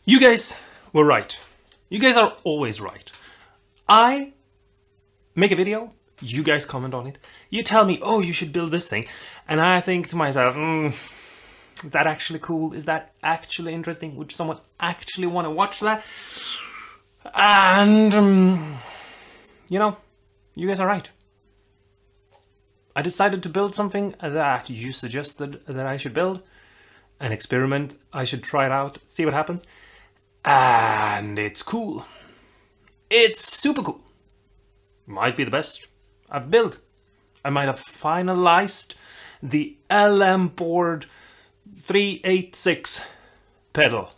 You guys were right. You guys are always right. I make a video, you guys comment on it, you tell me, oh, you should build this thing, and I think to myself, is that actually cool? Is that actually interesting? Would someone actually want to watch that? And, you know, you guys are right. I decided to build something that you suggested that I should build. An experiment. I should try it out, see what happens. And it's cool. It's super cool. Might be the best I've built. I might have finalized the lm386 pedal.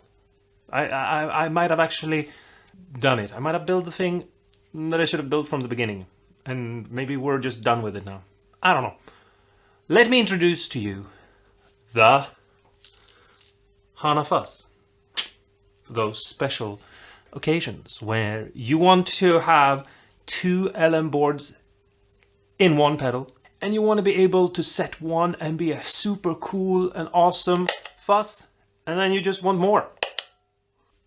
I might have actually done it. I might have built the thing that I should have built from the beginning. And maybe we're just done with it now. I don't know. Let me introduce to you the Fuzz. For those special occasions where you want to have two LM boards in one pedal and you want to be able to set one and be a super cool and awesome fuzz, and then you just want more.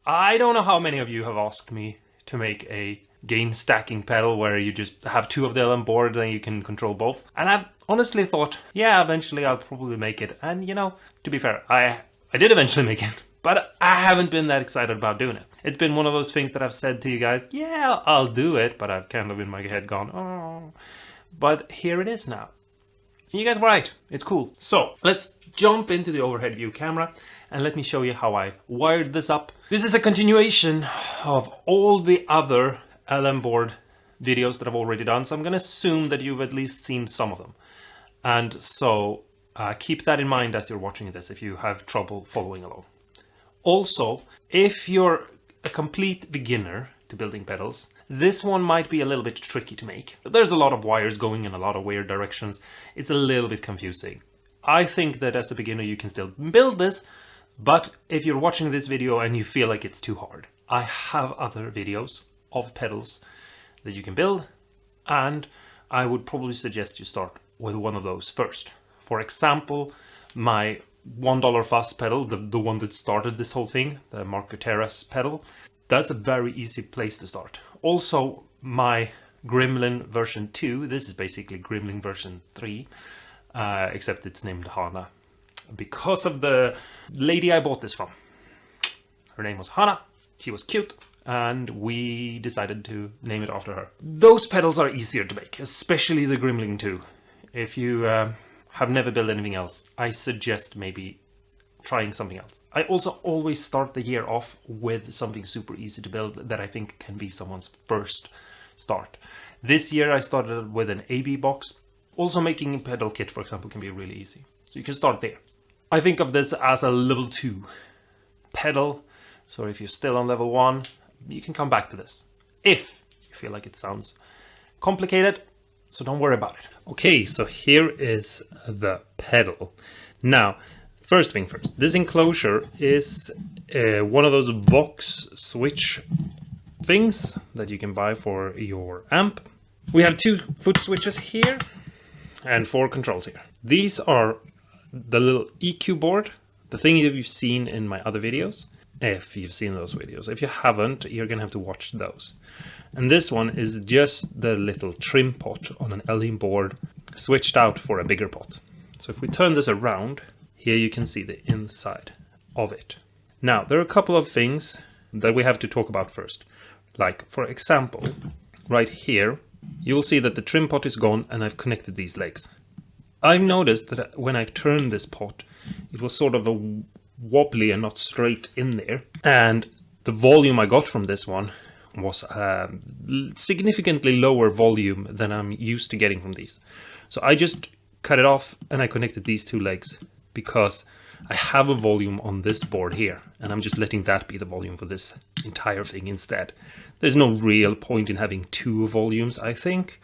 I don't know how many of you have asked me to make a gain stacking pedal where you just have two of the LM board and you can control both. And I've honestly thought, yeah, eventually I'll probably make it. And you know, to be fair, I did eventually make it, but I haven't been that excited about doing it. It's been one of those things that I've said to you guys, yeah, I'll do it, but I've kind of in my head gone, oh. But here it is now. You guys were right, it's cool. So let's jump into the overhead view camera and let me show you how I wired this up. This is a continuation of all the other LM board videos that I've already done, so I'm going to assume that you've at least seen some of them. And so keep that in mind as you're watching this if you have trouble following along. Also, if you're a complete beginner to building pedals, this one might be a little bit tricky to make. There's a lot of wires going in a lot of weird directions. It's a little bit confusing. I think that as a beginner you can still build this, but if you're watching this video and you feel like it's too hard, I have other videos of pedals that you can build, and I would probably suggest you start with one of those first. For example, my $1 Fuzz pedal, the one that started this whole thing, the Marco Terrace pedal, that's a very easy place to start. Also, my Gremlin version 2, this is basically Gremlin version 3, except it's named Hana, because of the lady I bought this from. Her name was Hana, she was cute, and we decided to name it after her. Those pedals are easier to make, especially the Gremlin 2. If you have never built anything else, I suggest maybe trying something else. I also always start the year off with something super easy to build that I think can be someone's first start. This year I started with an AB box. Also making a pedal kit, for example, can be really easy. So you can start there. I think of this as a level 2 pedal. So if you're still on level 1, you can come back to this if you feel like it sounds complicated. So don't worry about it. Okay, so here is the pedal. Now, first thing first, this enclosure is one of those box switch things that you can buy for your amp. We have 2 foot switches here and 4 controls here. These are the little EQ board, the thing that you've seen in my other videos, if you've seen those videos. If you haven't, you're gonna have to watch those. And this one is just the little trim pot on an LM board switched out for a bigger pot. So if we turn this around, here you can see the inside of it. Now, there are a couple of things that we have to talk about first. Like, for example, right here, you'll see that the trim pot is gone and I've connected these legs. I've noticed that when I've turned this pot, it was sort of a wobbly and not straight in there. And the volume I got from this one was significantly lower volume than I'm used to getting from these. So I just cut it off and I connected these 2 legs because I have a volume on this board here and I'm just letting that be the volume for this entire thing instead. There's no real point in having 2 volumes, I think.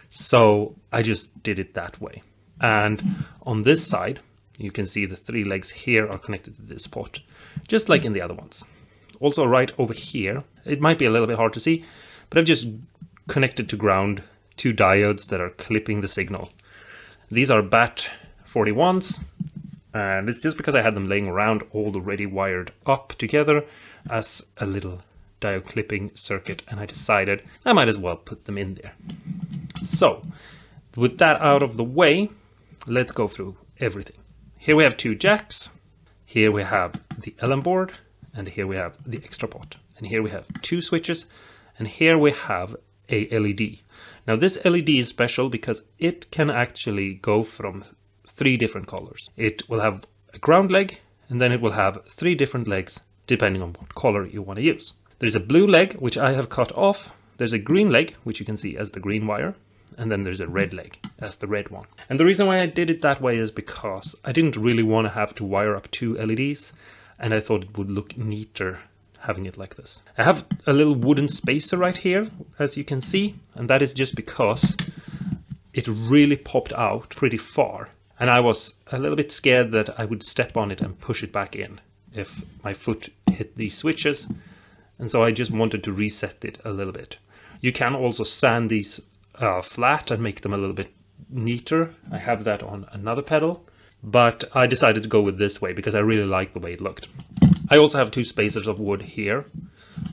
So I just did it that way. And on this side, you can see the 3 legs here are connected to this pot, just like in the other ones. Also right over here, it might be a little bit hard to see, but I've just connected to ground 2 diodes that are clipping the signal. These are BAT 41s, and it's just because I had them laying around already wired up together. as a little diode clipping circuit, and I decided I might as well put them in there. So with that out of the way, let's go through everything. Here we have 2 jacks, here we have the LM board, and here we have the extra pot, and here we have 2 switches, and here we have a LED. Now this LED is special because it can actually go from 3 different colors. It will have a ground leg, and then it will have 3 different legs depending on what color you want to use. There's a blue leg, which I have cut off. There's a green leg, which you can see as the green wire. And then there's a red leg as the red one. And the reason why I did it that way is because I didn't really want to have to wire up 2 LEDs. And I thought it would look neater having it like this. I have a little wooden spacer right here, as you can see. And that is just because it really popped out pretty far. And I was a little bit scared that I would step on it and push it back in if my foot hit these switches. And so I just wanted to reset it a little bit. You can also sand these flat and make them a little bit neater. I have that on another pedal, but I decided to go with this way because I really like the way it looked. I also have 2 spacers of wood here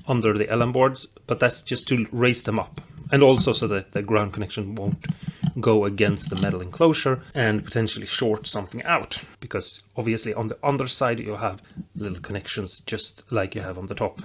under the LM boards, but that's just to raise them up, and also so that the ground connection won't go against the metal enclosure and potentially short something out, because obviously on the underside you have little connections just like you have on the top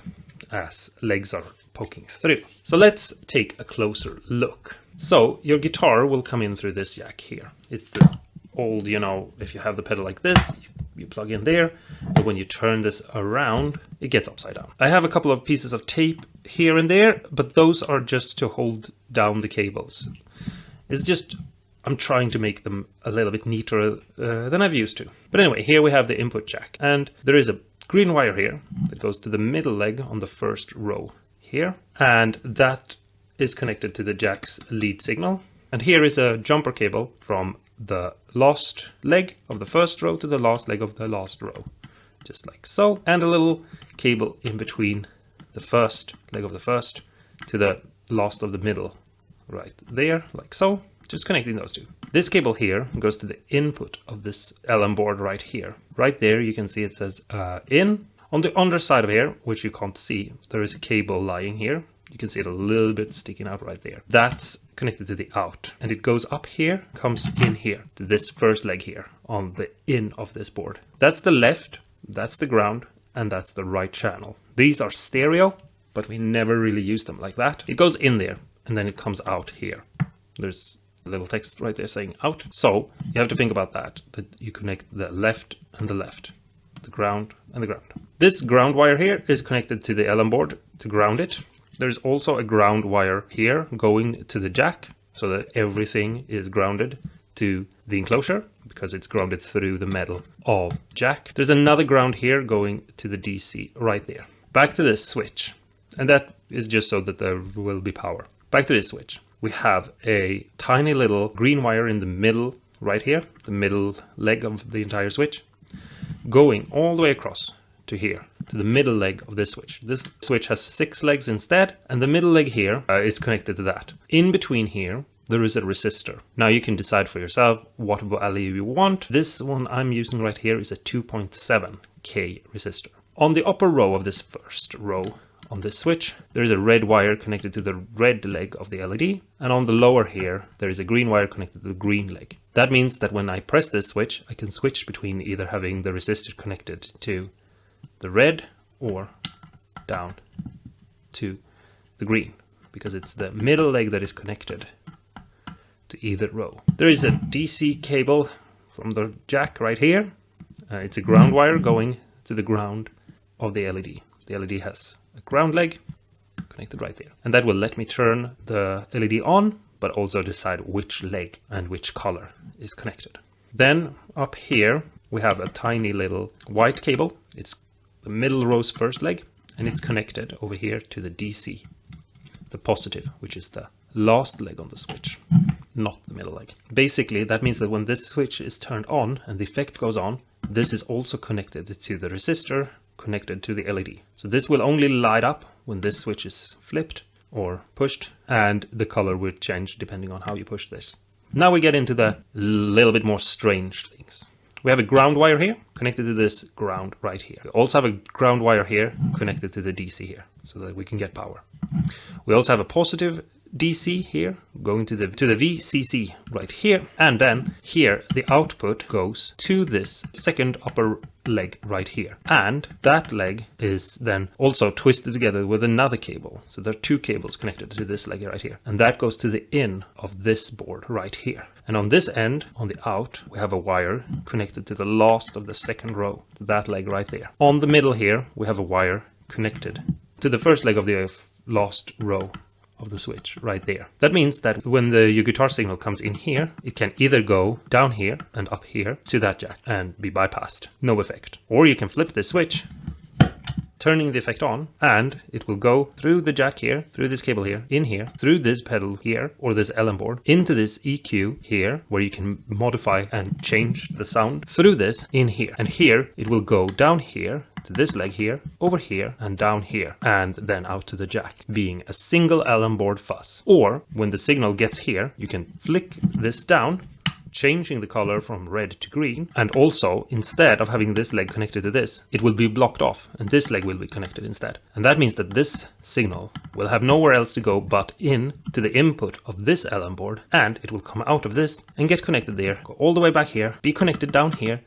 as legs are poking through. So let's take a closer look. So your guitar will come in through this jack here. It's the old, you know, if you have the pedal like this, you plug in there, but when you turn this around, it gets upside down. I have a couple of pieces of tape here and there, but those are just to hold down the cables. It's just, I'm trying to make them a little bit neater than I've used to. But anyway, here we have the input jack, and there is a green wire here that goes to the middle leg on the first row here, and that is connected to the jack's lead signal. And here is a jumper cable from the last leg of the first row to the last leg of the last row, just like so, and a little cable in between the first leg of the first to the last of the middle, right there, like so, just connecting those 2. This cable here goes to the input of this LM board right here. Right there you can see it says in. On the underside of here, which you can't see, there is a cable lying here. You can see it a little bit sticking out right there. That's connected to the out, and it goes up here, comes in here to this first leg here on the in of this board. That's the left, that's the ground, and that's the right channel. These are stereo, but we never really use them like that. It goes in there, and then it comes out here. There's a little text right there saying out. So you have to think about that you connect the left and the left, the ground and the ground. This ground wire here is connected to the LM board to ground it. There's also a ground wire here going to the jack so that everything is grounded to the enclosure because it's grounded through the metal of jack. There's another ground here going to the DC right there. Back to this switch, and that is just so that there will be power. Back to this switch. We have a tiny little green wire in the middle right here, the middle leg of the entire switch, going all the way across to here, to the middle leg of this switch. This switch has 6 legs instead, and the middle leg here is connected to that. In between here, there is a resistor. Now you can decide for yourself what value you want. This one I'm using right here is a 2.7K resistor. On the upper row of this first row on this switch, there is a red wire connected to the red leg of the LED, and on the lower here, there is a green wire connected to the green leg. That means that when I press this switch, I can switch between either having the resistor connected to the red or down to the green, because it's the middle leg that is connected to either row. There is a DC cable from the jack right here. It's a ground wire going to the ground of the LED. The LED has a ground leg connected right there, and that will let me turn the LED on, but also decide which leg and which color is connected. Then up here we have a tiny little white cable. It's the middle row's first leg, and it's connected over here to the DC, the positive, which is the last leg on the switch, not the middle leg. Basically, that means that when this switch is turned on and the effect goes on, this is also connected to the resistor, connected to the LED. So this will only light up when this switch is flipped or pushed, and the color will change depending on how you push this. Now we get into the little bit more strange things. We have a ground wire here connected to this ground right here. We also have a ground wire here connected to the DC here so that we can get power. We also have a positive DC here going to the VCC right here, and then here the output goes to this second upper leg right here, and that leg is then also twisted together with another cable. So there are two cables connected to this leg right here, and that goes to the in of this board right here. And on this end, on the out, we have a wire connected to the last of the second row, to that leg right there. On the middle here, we have a wire connected to the first leg of the last row of the switch right there. That means that when your guitar signal comes in here, it can either go down here and up here to that jack and be bypassed, no effect. Or you can flip this switch, turning the effect on, and it will go through the jack here, through this cable here, in here, through this pedal here, or this LM board, into this EQ here, where you can modify and change the sound, through this, in here. And here, it will go down here, to this leg here, over here, and down here, and then out to the jack, being a single LM board fuzz. Or, when the signal gets here, you can flick this down, changing the color from red to green, and also, instead of having this leg connected to this, it will be blocked off, and this leg will be connected instead. And that means that this signal will have nowhere else to go but in to the input of this LM board, and it will come out of this and get connected there, go all the way back here, be connected down here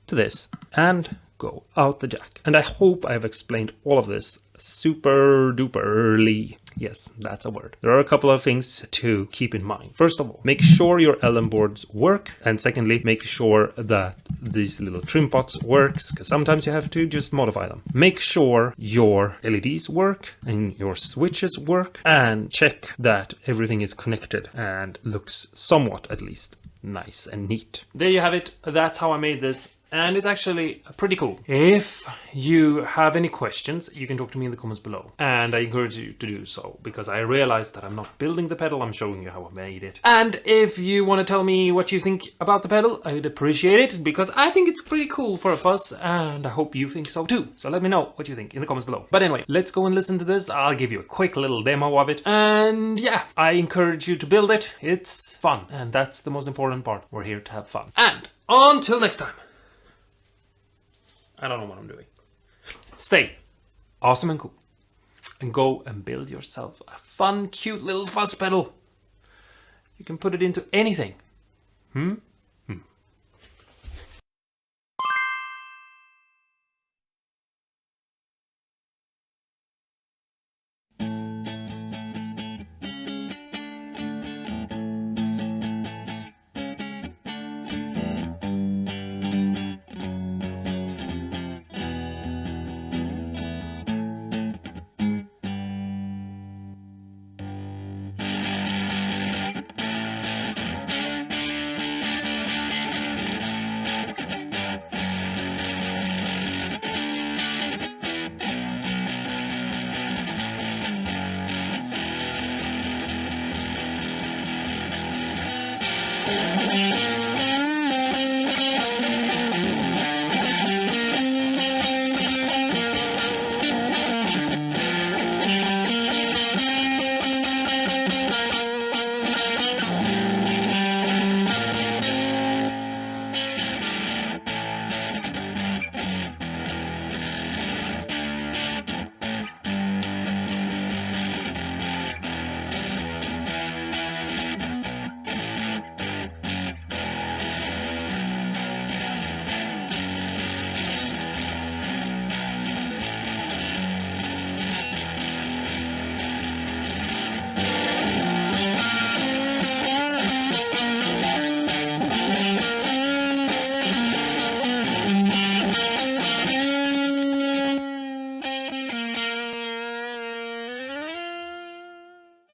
to this, and go out the jack. And I hope I have explained all of this super duperly. Yes, that's a word. There are a couple of things to keep in mind. First of all, make sure your LM boards work. And secondly, make sure that these little trim pots works, because sometimes you have to just modify them. Make sure your LEDs work and your switches work, and check that everything is connected and looks somewhat, at least, nice and neat. There you have it. That's how I made this. And it's actually pretty cool. If you have any questions, you can talk to me in the comments below. And I encourage you to do so, because I realized that I'm not building the pedal, I'm showing you how I made it. And if you want to tell me what you think about the pedal, I would appreciate it, because I think it's pretty cool for a fuzz, and I hope you think so too. So let me know what you think in the comments below. But anyway, let's go and listen to this. I'll give you a quick little demo of it. And yeah, I encourage you to build it. It's fun, and that's the most important part. We're here to have fun. And until next time. I don't know what I'm doing. Stay awesome and cool. And go and build yourself a fun, cute little fuzz pedal. You can put it into anything.